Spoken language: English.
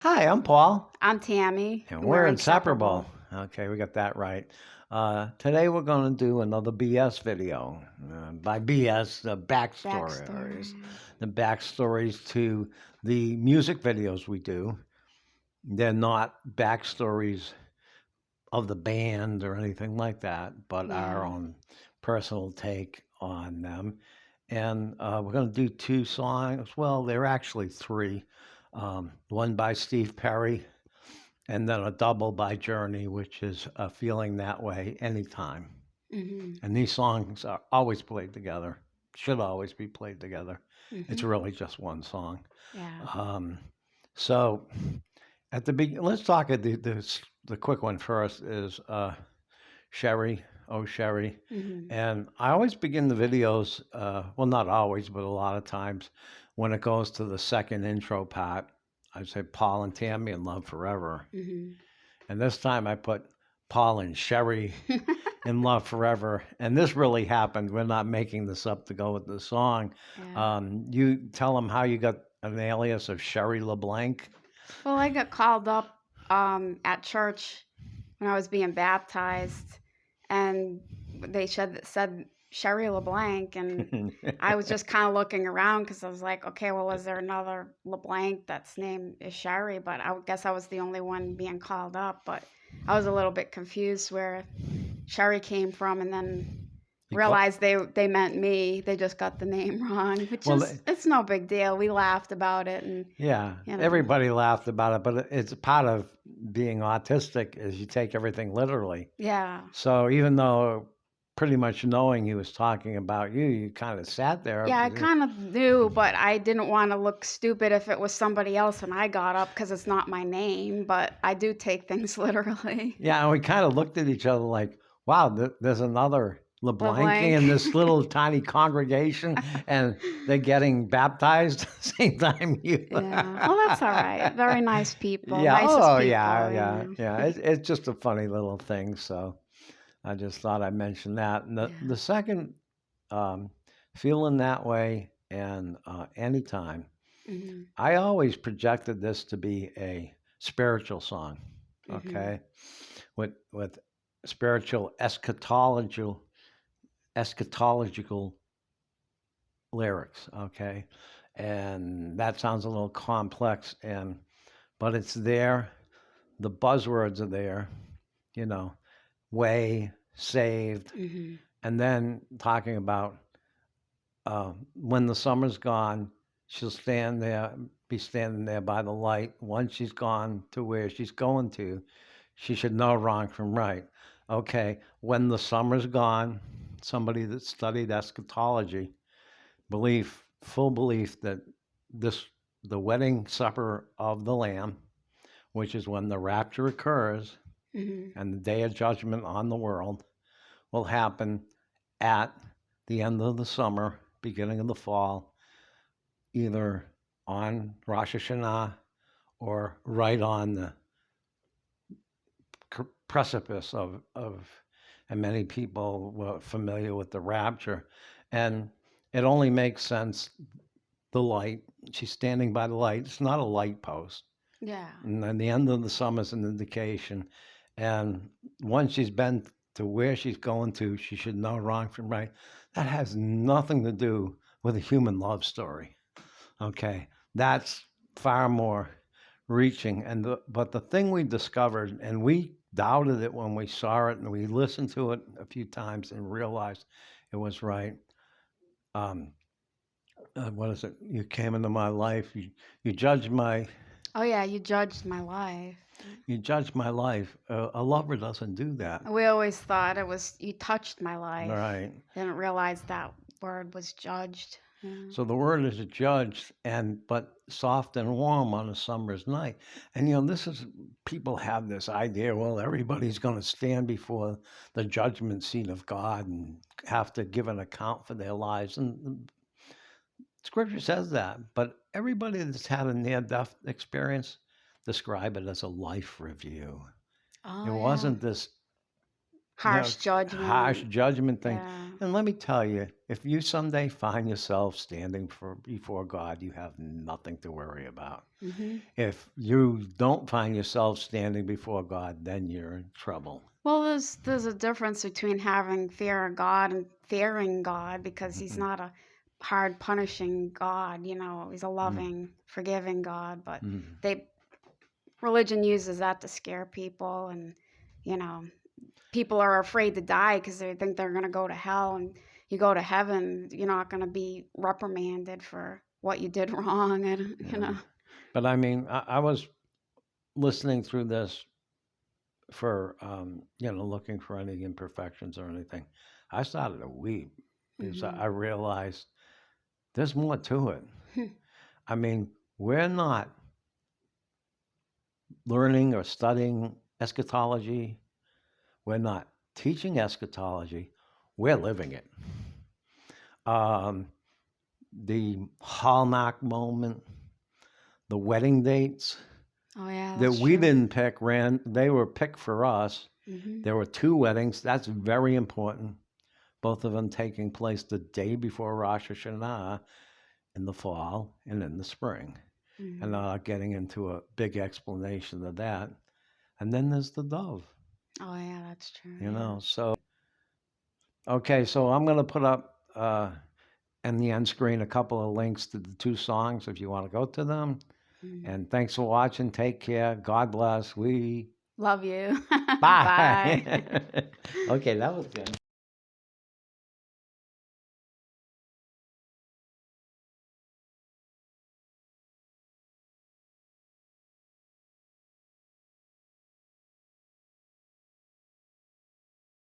Hi, I'm Paul, I'm Tammy, and and we're we're inseparable. inseparable. Okay, we got that right. Today we're going to do another BS video. By BS, the backstories. Backstory. The backstories to the music videos we do. They're not backstories of the band or anything like that, but our Yeah. own personal take on them. And we're going to do two songs. Well, they're actually three. One by Steve Perry, and then a double by Journey, which is Feeling That Way Anytime. Mhm. And these songs are always played together, should always be played together. It's Mhm. really just one song. Yeah. Um, so at the beginning, let's talk at the quick one first is Sherrie, Oh Sherrie. Mhm. And I always begin the videos, well, not always, but a lot of times when it goes to the second intro part, I say Paul and Tammy in Love Forever. Mhm. And this time I put Paul and Sherrie in Love Forever. And this really happened. We're not making this up to go with the song. Yeah. You tell them how you got an alias of Sherrie LeBlanc. Well, I got called up at church when I was being baptized, and they said Sherry LeBlanc, and I was just kind of looking around because I was like, okay, well, is there another LeBlanc that's named is Sherry? But I guess I was the only one being called up. But I was a little bit confused where Sherry came from, and then Because, realized they meant me. They just got the name wrong, which well, is it's no big deal. We laughed about it, and yeah, you know, everybody laughed about it, but it's part of being autistic is you take everything literally. yeah. So even though pretty much knowing he was talking about you, you kind of sat there. Yeah, I kind of knew, but I didn't want to look stupid if it was somebody else and I got up because it's not my name. But I do take things literally. Yeah, and we kind of looked at each other like, wow, there's another LeBlanc LeBlanc. in this little tiny congregation, and they're getting baptized same time you. Yeah. Well, that's all right. Very nice people. Yeah. Nicest Oh, yeah, people, yeah, yeah. It's just a funny little thing. So I just thought I'd mention that. And the Yeah. second, um, feeling that way, and anytime. Mhm. I always projected this to be a spiritual song, Mhm. okay, with spiritual eschatological lyrics, okay, and that sounds a little complex, and but it's there. The buzzwords are there, you know, way, saved, Mhm. and then talking about when the summer's gone, she'll stand there, be standing there by the light. Once she's gone to where she's going to, she should know wrong from right. Okay, when the summer's gone, somebody that studied eschatology, full belief that this, the wedding supper of the Lamb, which is when the rapture occurs Mhm. and the day of judgment on the world, will happen at the end of the summer, beginning of the fall, either on Rosh Hashanah or right on the precipice and many people were familiar with the rapture. And it only makes sense, the light, she's standing by the light. It's not a light post. Yeah. And then the end of the summer is an indication. And once she's been to where she's going to, she should know wrong from right. That has nothing to do with a human love story. Okay, that's far more reaching. But the thing we discovered, and we doubted it when we saw it, and we listened to it a few times and realized it was right. Um, what is it? You came into my life. You judged my Oh yeah, you judged my life. you judged my life. A lover doesn't do that. We always thought it was you touched my life. Right. Didn't realize that word was judged. Yeah. So the word is judged, and but soft and warm on a summer's night. And this is, people have this idea, well, everybody's going to stand before the judgment seat of God and have to give an account for their lives. And scripture says that, but everybody that's had a near-death experience describe it as a life review. It Oh yeah. wasn't this harsh harsh judgment. judgment thing. Yeah. And let me tell you, if you someday find yourself standing before God, you have nothing to worry about. Hmm. If you don't find yourself standing before God, then you're in trouble. Well, there's a difference between having fear of God and fearing God, because He's Mhm. not a hard punishing God. He's a Mm, loving, forgiving God. But mm. they religion uses that to scare people, and you know people are afraid to die because they think they're going to go to hell, and you go to heaven, you're not going to be reprimanded for what you did wrong, and Yeah. But I mean, I was listening through this for, looking for any imperfections or anything. I started to weep because I hmm realized there's more to it. I mean, we're not learning or studying eschatology. We're not teaching eschatology. We're living it. Um, the hallmark moment, the wedding dates Oh yeah, that that's we true. didn't pick, they were picked for us. Hmm. There were two weddings. That's very important. Both of them taking place the day before Rosh Hashanah in the fall and in the spring. And Hmm. not getting into a big explanation of that. And then there's the dove, Oh yeah, that's true. Yeah. So, okay, so I'm going to put up in the end screen a couple of links to the two songs if you want to go to them. Mhm. And thanks for watching. Take care. God bless. We Love you. bye. Bye. Okay, that was good.